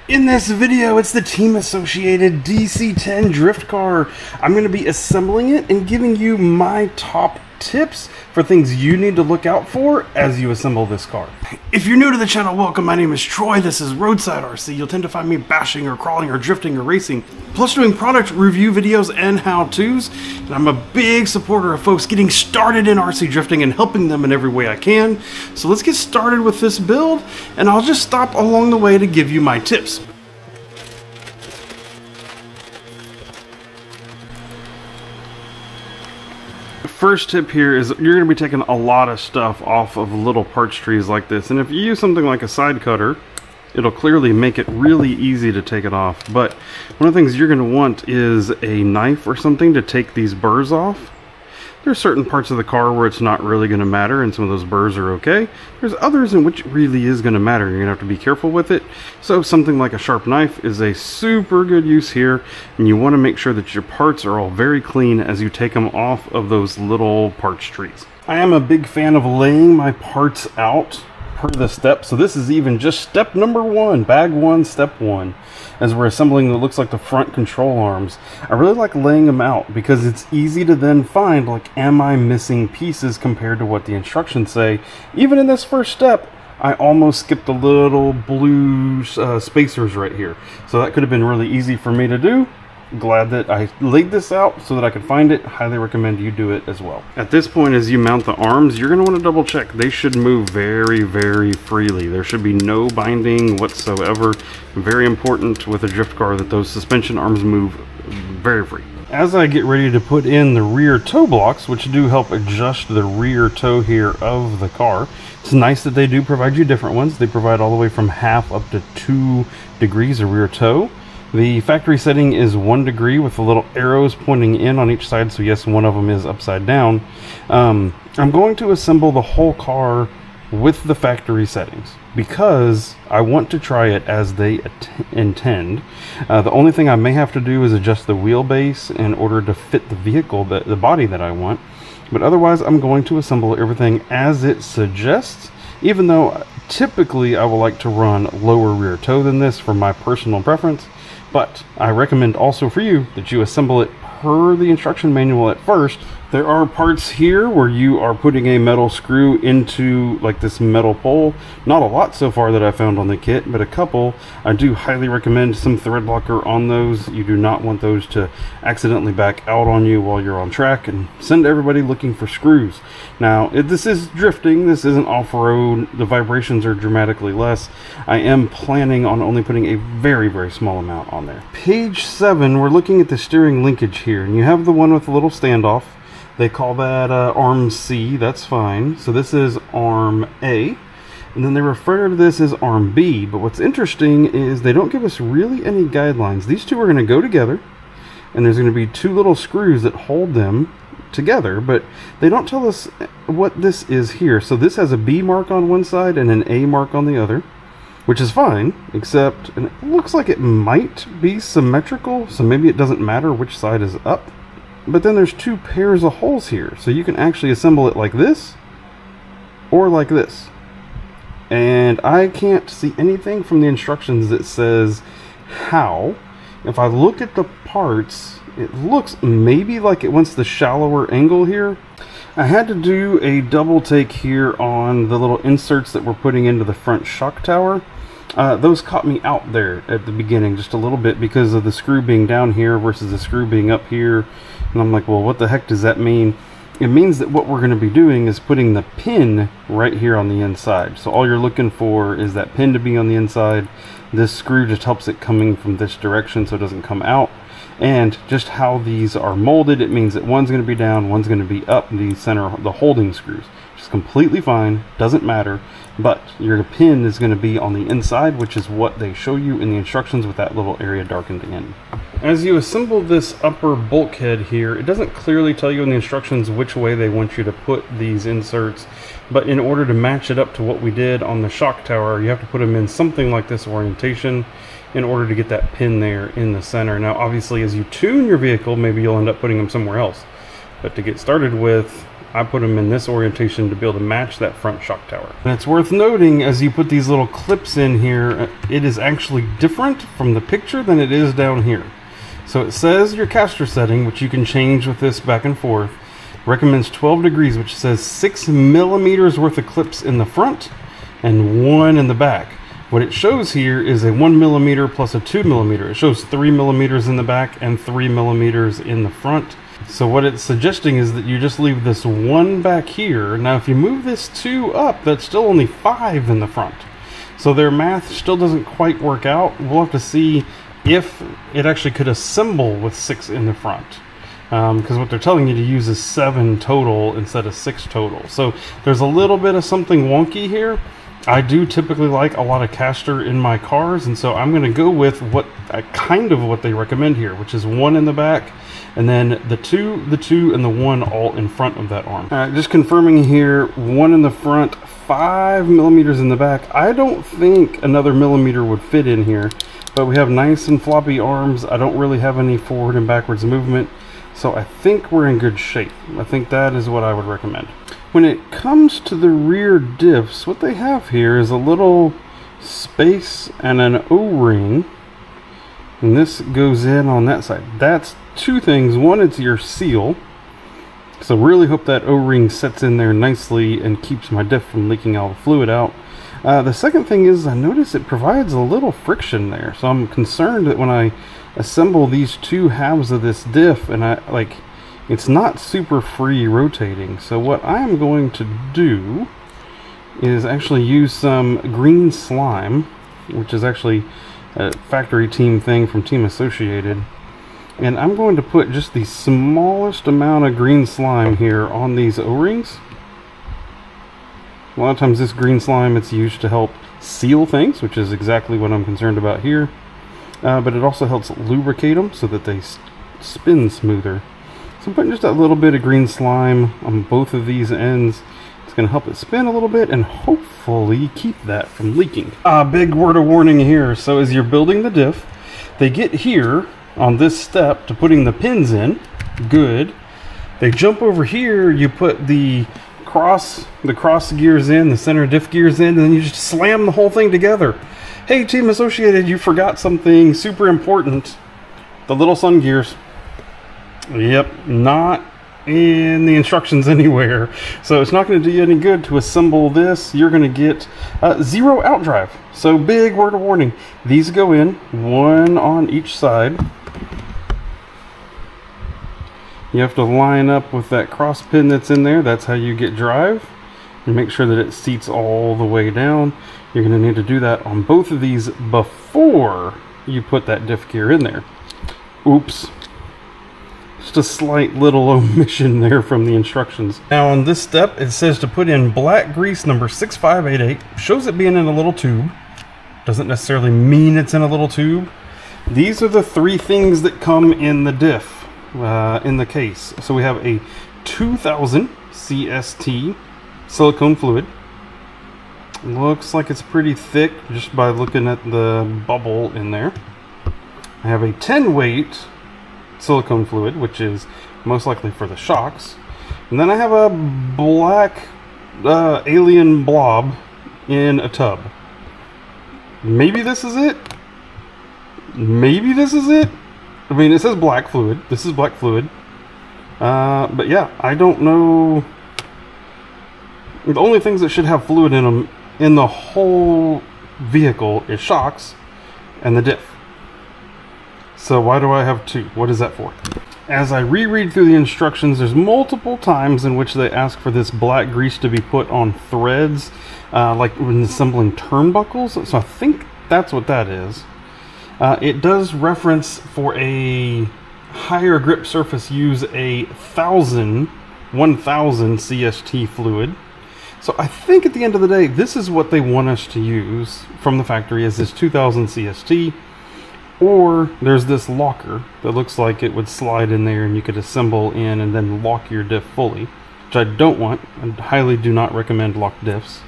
In this video, it's the Team Associated DC10 drift car. I'm going to be assembling it and giving you my top tips for things you need to look out for as you assemble this car. If you're new to the channel, welcome. My name is Troy. This is Roadside RC. You'll tend to find me bashing or crawling or drifting or racing, plus doing product review videos and how-tos. And I'm a big supporter of folks getting started in RC drifting and helping them in every way I can. So let's get started with this build, and I'll just stop along the way to give you my tips. First tip here is you're going to be taking a lot of stuff off of little parts trees like this, and if you use something like a side cutter, it'll clearly make it really easy to take it off. But one of the things you're going to want is a knife or something to take these burrs off. There's certain parts of the car where it's not really going to matter and some of those burrs are okay. There's others in which it really is going to matter. You're going to have to be careful with it. So something like a sharp knife is a super good use here, and you want to make sure that your parts are all very clean as you take them off of those little parts trees. I am a big fan of laying my parts out per the step. So this is even just step number one, bag one, step one. As we're assembling what looks like the front control arms, I really like laying them out because it's easy to then find, like, am I missing pieces compared to what the instructions say. Even in this first step, I almost skipped the little blue spacers right here. So that could have been really easy for me to do. Glad that I laid this out so that I could find it. Highly recommend you do it as well. At this point, as you mount the arms, you're going to want to double check. They should move very, very freely. There should be no binding whatsoever. Very important with a drift car that those suspension arms move very free. As I get ready to put in the rear toe blocks, which do help adjust the rear toe here of the car, it's nice that they do provide you different ones. They provide all the way from half up to 2 degrees of rear toe. The factory setting is 1 degree with the little arrows pointing in on each side, so yes, one of them is upside down. I'm going to assemble the whole car with the factory settings because I want to try it as they intend. The only thing I may have to do is adjust the wheelbase in order to fit the vehicle, the body that I want. But otherwise, I'm going to assemble everything as it suggests, even though typically I will like to run lower rear toe than this for my personal preference. But I recommend also for you that you assemble it per the instruction manual at first. There are parts here where you are putting a metal screw into like this metal pole. Not a lot so far that I found on the kit, but a couple. I do highly recommend some thread locker on those. You do not want those to accidentally back out on you while you're on track and send everybody looking for screws. Now, this is drifting, this isn't off-road, the vibrations are dramatically less. I am planning on only putting a very, very small amount on there. Page 7, we're looking at the steering linkage here, and you have the one with the little standoff. They call that arm C, that's fine. So this is arm A, and then they refer to this as arm B. But what's interesting is they don't give us really any guidelines. These two are going to go together, and there's going to be 2 little screws that hold them together, but they don't tell us what this is here. So this has a B mark on one side and an A mark on the other, which is fine, except, and it looks like it might be symmetrical, so maybe it doesn't matter which side is up. But then there's 2 pairs of holes here, so you can actually assemble it like this or like this. And I can't see anything from the instructions that says how. If I look at the parts, it looks maybe like it wants the shallower angle here. I had to do a double take here on the little inserts that we're putting into the front shock tower. Those caught me out there at the beginning just a little bit because of the screw being down here versus the screw being up here. And I'm like, well, what the heck does that mean? It means that what we're going to be doing is putting the pin right here on the inside. So all you're looking for is that pin to be on the inside. This screw just helps it coming from this direction so it doesn't come out. And just how these are molded, it means that one's going to be down, one's going to be up, the center, the holding screws. Just completely fine, doesn't matter. But your pin is going to be on the inside, which is what they show you in the instructions with that little area darkened in. As you assemble this upper bulkhead here, it doesn't clearly tell you in the instructions which way they want you to put these inserts, but in order to match it up to what we did on the shock tower, you have to put them in something like this orientation in order to get that pin there in the center. Now, obviously, as you tune your vehicle, maybe you'll end up putting them somewhere else. But to get started with, I put them in this orientation to be able to match that front shock tower. And it's worth noting, as you put these little clips in here, it is actually different from the picture than it is down here. So it says your caster setting, which you can change with this back and forth, recommends 12 degrees, which says 6 millimeters worth of clips in the front and 1 in the back. What it shows here is a 1 millimeter plus a 2 millimeter. It shows 3 millimeters in the back and 3 millimeters in the front. So what it's suggesting is that you just leave this 1 back here. Now if you move this 2 up, that's still only 5 in the front. So their math still doesn't quite work out. We'll have to see if it actually could assemble with 6 in the front. Because what they're telling you to use is 7 total instead of 6 total. So there's a little bit of something wonky here. I do typically like a lot of caster in my cars, and so I'm going to go with what they recommend here, which is 1 in the back, and then the 2, and the 1 all in front of that arm. Just confirming here, 1 in the front, 5 millimeters in the back. I don't think another millimeter would fit in here, but we have nice and floppy arms. I don't really have any forward and backwards movement, so I think we're in good shape. I think that is what I would recommend. When it comes to the rear diffs, what they have here is a little space and an O-ring, and this goes in on that side. That's 2 things. One, it's your seal, so really hope that O-ring sets in there nicely and keeps my diff from leaking all the fluid out. The second thing is, I notice it provides a little friction there, so I'm concerned that when I assemble these 2 halves of this diff, and it's not super free rotating. So what I'm going to do is actually use some green slime, which is actually a factory team thing from Team Associated. And I'm going to put just the smallest amount of green slime here on these O-rings. A lot of times this green slime, it's used to help seal things, which is exactly what I'm concerned about here. But it also helps lubricate them so that they spin smoother. So I'm putting just a little bit of green slime on both of these ends. It's going to help it spin a little bit and hopefully keep that from leaking. Big word of warning here. So as you're building the diff, they get here on this step to putting the pins in. Good. They jump over here, you put the cross gears in, the center diff gears in, and then you just slam the whole thing together. Hey, Team Associated, you forgot something super important. The little sun gears. Yep, not in the instructions anywhere. So it's not going to do you any good to assemble this. You're going to get 0 outdrive. So big word of warning. These go in, 1 on each side. You have to line up with that cross pin that's in there. That's how you get drive. And make sure that it seats all the way down. You're going to need to do that on both of these before you put that diff gear in there. Oops. Just a slight little omission there from the instructions. Now on this step, it says to put in black grease number 6588. Shows it being in a little tube. Doesn't necessarily mean it's in a little tube. These are the 3 things that come in the diff, in the case. So we have a 2000 CST silicone fluid. Looks like it's pretty thick just by looking at the bubble in there. I have a 10 weight silicone fluid, which is most likely for the shocks, and then I have a black alien blob in a tub. Maybe this is it. Maybe this is it. I mean, it says black fluid. This is black fluid, but yeah, I don't know. The only things that should have fluid in them in the whole vehicle is shocks and the diff. So why do I have 2? What is that for? As I reread through the instructions, there's multiple times in which they ask for this black grease to be put on threads, like when assembling turnbuckles. So I think that's what that is. It does reference for a higher grip surface, use a 1000 CST fluid. So I think at the end of the day, this is what they want us to use from the factory, is this 2000 CST. Or there's this locker that looks like it would slide in there and you could assemble in and then lock your diff fully, which I don't want. I highly do not recommend locked diffs.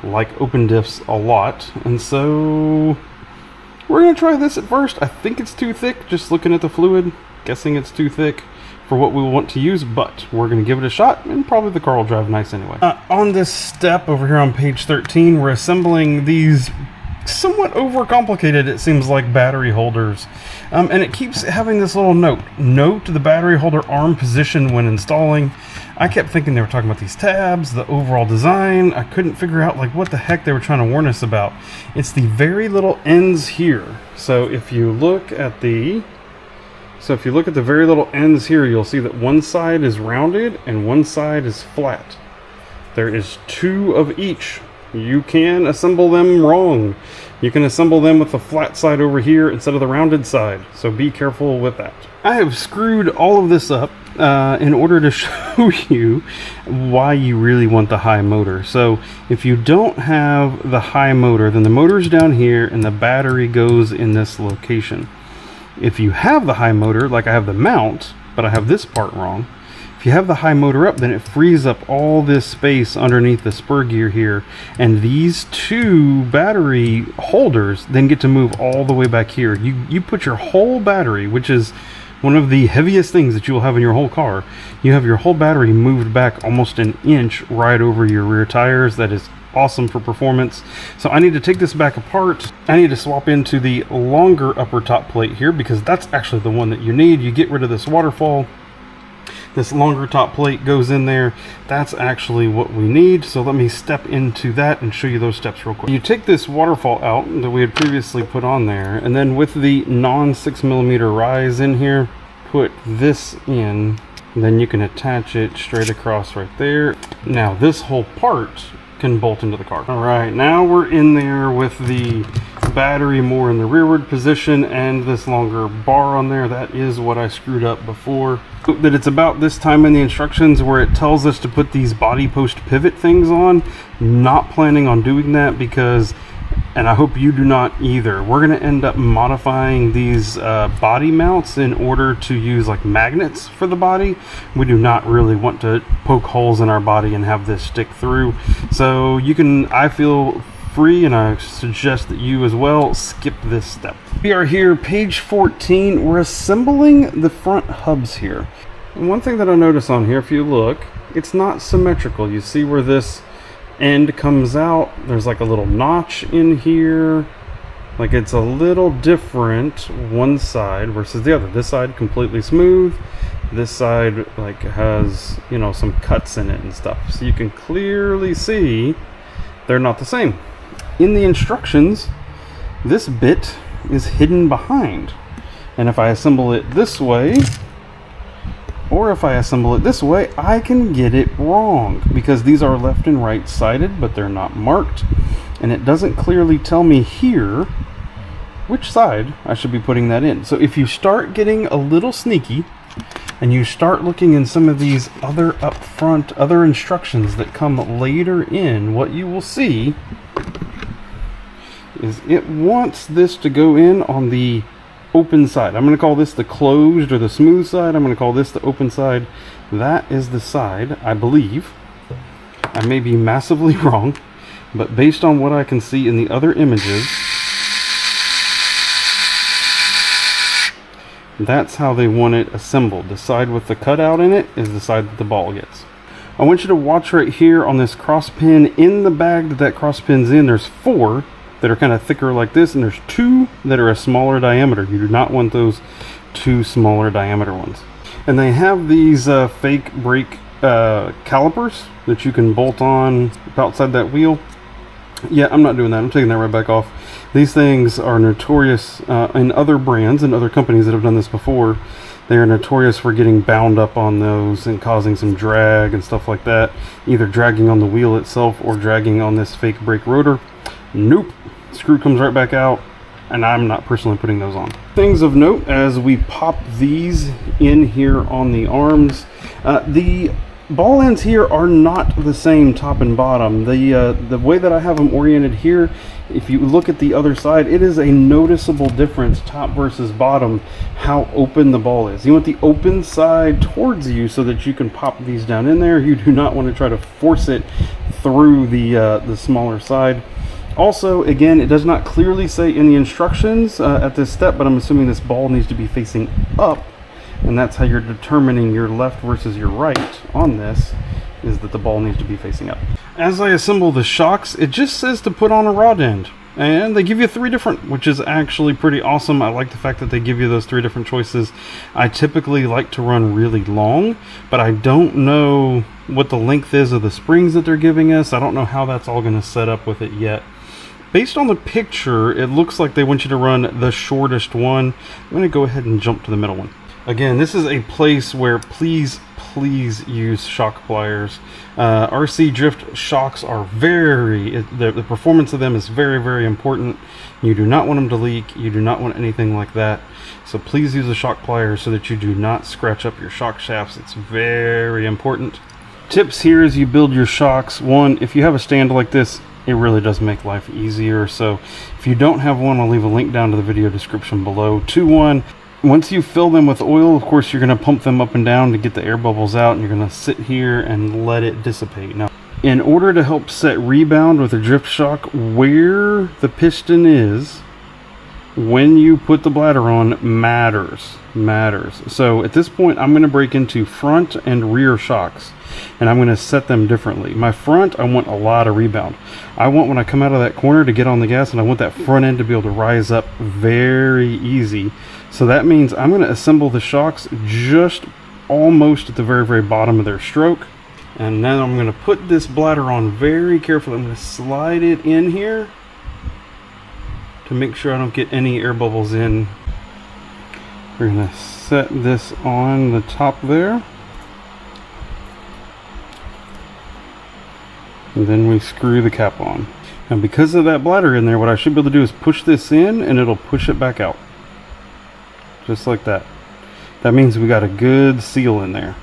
I like open diffs a lot, and so we're going to try this at first. I think it's too thick, just looking at the fluid, guessing it's too thick. for what we want to use, but we're going to give it a shot, and probably the car will drive nice anyway. On this step over here on page 13, we're assembling these somewhat overcomplicated, it seems like, battery holders. And it keeps having this little note the battery holder arm position when installing. I kept thinking they were talking about these tabs, the overall design. I couldn't figure out like what the heck they were trying to warn us about. It's the very little ends here. So if you look at the very little ends here, you'll see that one side is rounded and one side is flat. There is two of each. You can assemble them wrong. You can assemble them with the flat side over here instead of the rounded side, so be careful with that. I have screwed all of this up in order to show you why you really want the high motor. So if you don't have the high motor, then the motor's down here and the battery goes in this location. If you have the high motor, like I have the mount, but I have this part wrong, if you have the high motor up, then it frees up all this space underneath the spur gear here, and these two battery holders then get to move all the way back here. You put your whole battery, which is one of the heaviest things that you will have in your whole car, you have your whole battery moved back almost an inch right over your rear tires. That is awesome for performance. So I need to take this back apart. I need to swap into the longer upper top plate here, because that's actually the one that you need. You get rid of this waterfall. This longer top plate goes in there. That's actually what we need. So let me step into that and show you those steps real quick. You take this waterfall out that we had previously put on there, and then with the non 6mm rise in here, put this in, and then you can attach it straight across right there. Now this whole part can bolt into the car. All right, now we're in there with the battery more in the rearward position and this longer bar on there. That is what I screwed up before. That it's about this time in the instructions where it tells us to put these body post pivot things on. Not planning on doing that, because, and I hope you do not either, we're going to end up modifying these body mounts in order to use like magnets for the body. We do not really want to poke holes in our body and have this stick through. So you can, I feel free, and I suggest that you as well skip this step. We are here, page 14. We're assembling the front hubs here. And one thing that I notice on here, if you look, it's not symmetrical. You see where this end comes out, there's like a little notch in here. Like it's a little different one side versus the other. This side completely smooth. This side like has, you know, some cuts in it and stuff. So you can clearly see they're not the same. In the instructions, this bit is hidden behind. And if I assemble it this way, or if I assemble it this way, I can get it wrong, because these are left and right sided, but they're not marked. And it doesn't clearly tell me here which side I should be putting that in. So if you start getting a little sneaky, and you start looking in some of these other other instructions that come later in, what you will see is it wants this to go in on the open side. I'm going to call this the closed or the smooth side. I'm going to call this the open side. That is the side, I believe. I may be massively wrong, but based on what I can see in the other images, that's how they want it assembled. The side with the cutout in it is the side that the ball gets. I want you to watch right here on this cross pin. In the bag that cross pin's in, there's 4 that are kind of thicker like this, and there's 2 that are a smaller diameter. You do not want those 2 smaller diameter ones. And they have these fake brake calipers that you can bolt on outside that wheel. Yeah, I'm not doing that. I'm taking that right back off. These things are notorious in other brands and other companies that have done this before. They are notorious for getting bound up on those and causing some drag and stuff like that, either dragging on the wheel itself or dragging on this fake brake rotor. Nope. Screw comes right back out, and I'm not personally putting those on. Things of note as we pop these in here on the arms, the ball ends here are not the same top and bottom. The way that I have them oriented here, if you look at the other side, it is a noticeable difference top versus bottom, how open the ball is. You want the open side towards you so that you can pop these down in there. You do not want to try to force it through the smaller side. Also, again, it does not clearly say in the instructions at this step, but I'm assuming this ball needs to be facing up And that's how you're determining your left versus your right on this, is that the ball needs to be facing up. As I assemble the shocks, it just says to put on a rod end. And they give you 3 different, which is actually pretty awesome. I like the fact that they give you those 3 different choices. I typically like to run really long, but I don't know what the length is of the springs that they're giving us. I don't know how that's all going to set up with it yet. Based on the picture, it looks like they want you to run the shortest one. I'm going to go ahead and jump to the middle one. Again, this is a place where please use shock pliers. RC drift shocks are the performance of them is very important. You do not want them to leak. You do not want anything like that. So please use a shock plier so that you do not scratch up your shock shafts. It's very important. Tips here as you build your shocks. 1, if you have a stand like this, it really does make life easier. So if you don't have one, I'll leave a link down to the video description below. 2-1. Once you fill them with oil, of course, you're going to pump them up and down to get the air bubbles out, and you're going to sit here and let it dissipate. Now, in order to help set rebound with a drift shock, where the piston is when you put the bladder on matters. So at this point, I'm going to break into front and rear shocks, and I'm going to set them differently. My front, I want a lot of rebound. I want, when I come out of that corner, to get on the gas, and I want that front end to be able to rise up very easy. So that means I'm going to assemble the shocks just almost at the very bottom of their stroke. And then I'm going to put this bladder on very carefully. I'm going to slide it in here to make sure I don't get any air bubbles in. We're going to set this on the top there. And then we screw the cap on. And because of that bladder in there, what I should be able to do is push this in, and it'll push it back out. Just like that. That means we got a good seal in there.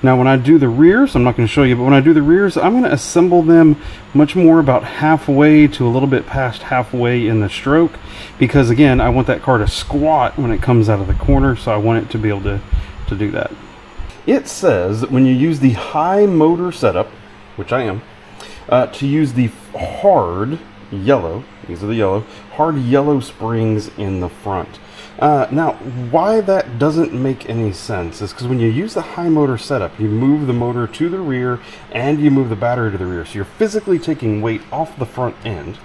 Now when I do the rears, I'm not going to show you, but when I do the rears, I'm going to assemble them much more about halfway to a little bit past halfway in the stroke, because again, I want that car to squat when it comes out of the corner, so I want it to be able to do that. It says that when you use the high motor setup, which I am, to use the hard yellow, these are the yellow, hard yellow springs in the front. Now, why that doesn't make any sense is because when you use the high motor setup, you move the motor to the rear and you move the battery to the rear. So you're physically taking weight off the front end.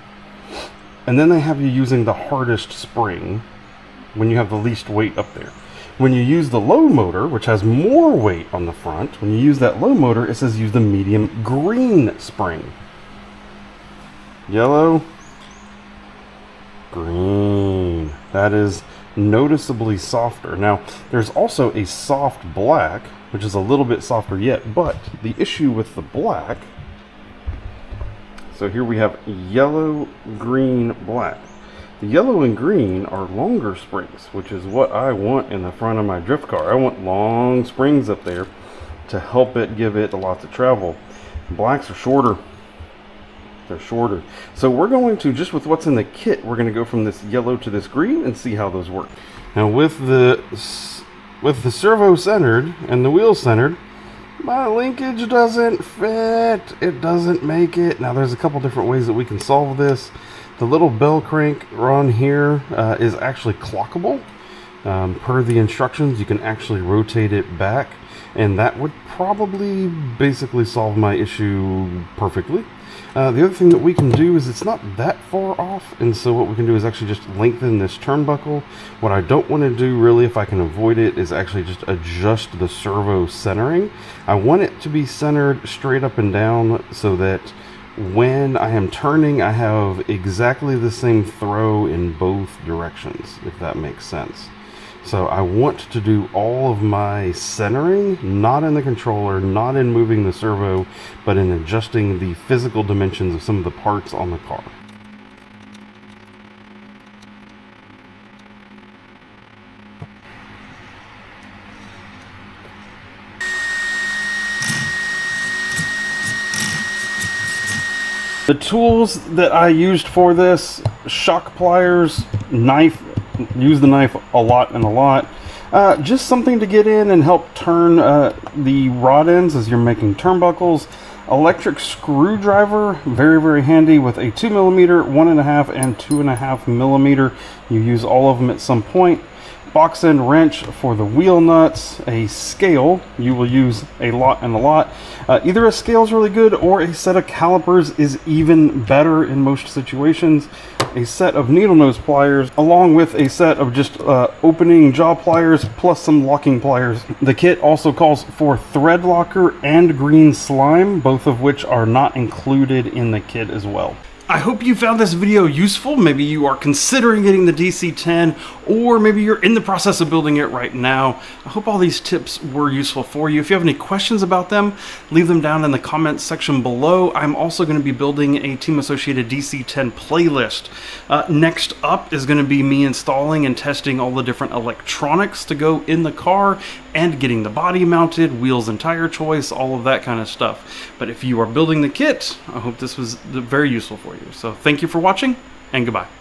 And then they have you using the hardest spring when you have the least weight up there. When you use the low motor, which has more weight on the front, when you use that low motor, it says use the medium green spring. Yellow, green. That is noticeably softer. Now, there's also a soft black, which is a little bit softer yet, but the issue with the black, so here we have yellow, green, black. The yellow and green are longer springs, which is what I want in the front of my drift car. I want long springs up there to help it give it a lot to travel. Blacks are shorter. They're shorter. So we're going to, just with what's in the kit, we're going to go from this yellow to this green and see how those work. Now with the servo centered and the wheel centered, my linkage doesn't fit. It doesn't make it. Now there's a couple different ways that we can solve this. The little bell crank on here is actually clockable. Per the instructions, you can actually rotate it back, and that would probably basically solve my issue perfectly. The other thing that we can do is it's not that far off, and so what we can do is actually just lengthen this turnbuckle. What I don't want to do really, if I can avoid it, is actually just adjust the servo centering. I want it to be centered straight up and down so that when I am turning, I have exactly the same throw in both directions, if that makes sense. So I want to do all of my centering, not in the controller, not in moving the servo, but in adjusting the physical dimensions of some of the parts on the car. The tools that I used for this: shock pliers, knife. Use the knife a lot and a lot. Just something to get in and help turn the rod ends as you're making turnbuckles. Electric screwdriver, very, very handy with a 2mm, 1.5, and 2.5mm. You use all of them at some point. box end wrench for the wheel nuts, a scale you will use a lot and a lot. Either a scale is really good or a set of calipers is even better in most situations. A set of needle nose pliers along with a set of just opening jaw pliers plus some locking pliers. The kit also calls for thread locker and green slime, both of which are not included in the kit as well. I hope you found this video useful. Maybe you are considering getting the DC10, or maybe you're in the process of building it right now. I hope all these tips were useful for you. If you have any questions about them, leave them down in the comments section below. I'm also going to be building a Team Associated DC10 playlist. Next up is going to be me installing and testing all the different electronics to go in the car and getting the body mounted, wheels and tire choice, all of that kind of stuff. But if you are building the kit, I hope this was very useful for you. So thank you for watching, and goodbye.